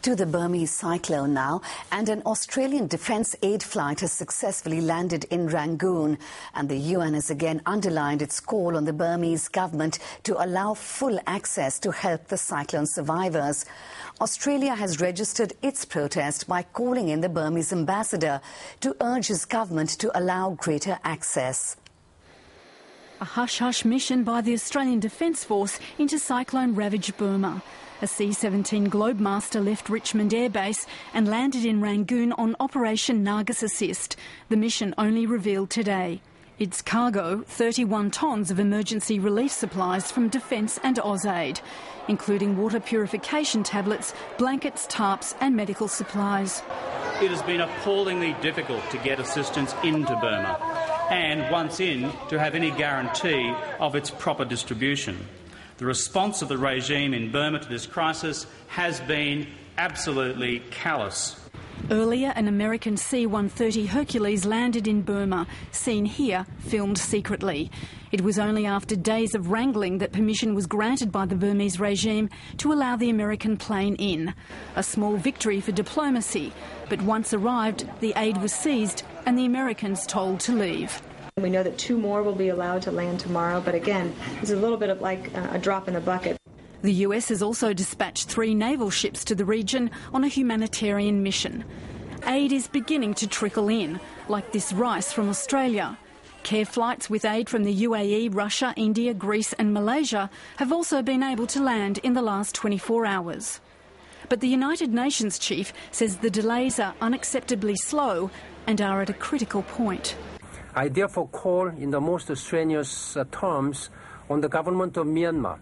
To the Burmese cyclone now, and an Australian defence aid flight has successfully landed in Rangoon, and the UN has again underlined its call on the Burmese government to allow full access to help the cyclone survivors. Australia has registered its protest by calling in the Burmese ambassador to urge his government to allow greater access. A hush-hush mission by the Australian Defence Force into cyclone-ravaged Burma. A C-17 Globemaster left Richmond Air Base and landed in Rangoon on Operation Nagas Assist, the mission only revealed today. Its cargo, 31 tonnes of emergency relief supplies from Defence and AusAid, including water purification tablets, blankets, tarps and medical supplies. It has been appallingly difficult to get assistance into Burma and, once in, to have any guarantee of its proper distribution. The response of the regime in Burma to this crisis has been absolutely callous. Earlier, an American C-130 Hercules landed in Burma, seen here, filmed secretly. It was only after days of wrangling that permission was granted by the Burmese regime to allow the American plane in. A small victory for diplomacy, but once arrived, the aid was seized and the Americans told to leave. We know that 2 more will be allowed to land tomorrow, but again, it's a little bit of like a drop in the bucket. The US has also dispatched 3 naval ships to the region on a humanitarian mission. Aid is beginning to trickle in, like this rice from Australia. Care flights with aid from the UAE, Russia, India, Greece and Malaysia have also been able to land in the last 24 hours. But the United Nations chief says the delays are unacceptably slow and are at a critical point. I therefore call in the most strenuous terms on the government of Myanmar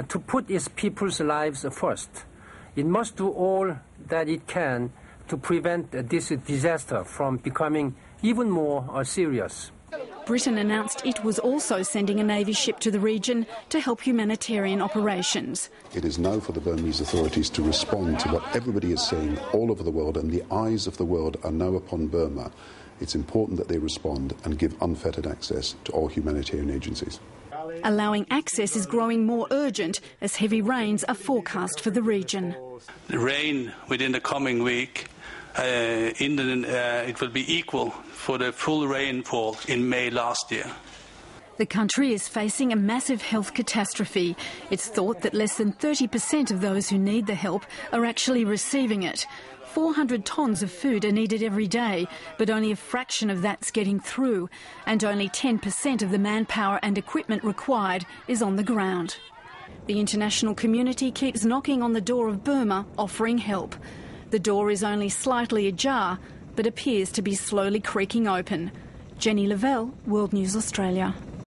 to put its people's lives first. It must do all that it can to prevent this disaster from becoming even more serious. Britain announced it was also sending a Navy ship to the region to help humanitarian operations. It is now for the Burmese authorities to respond to what everybody is saying all over the world, and the eyes of the world are now upon Burma. It's important that they respond and give unfettered access to all humanitarian agencies. Allowing access is growing more urgent as heavy rains are forecast for the region. The rain within the coming week, it will be equal for the full rainfall in May last year. The country is facing a massive health catastrophe. It's thought that less than 30% of those who need the help are actually receiving it. 400 tonnes of food are needed every day, but only a fraction of that's getting through, and only 10% of the manpower and equipment required is on the ground. The international community keeps knocking on the door of Burma, offering help. The door is only slightly ajar, but appears to be slowly creaking open. Jenny Lavelle, World News Australia.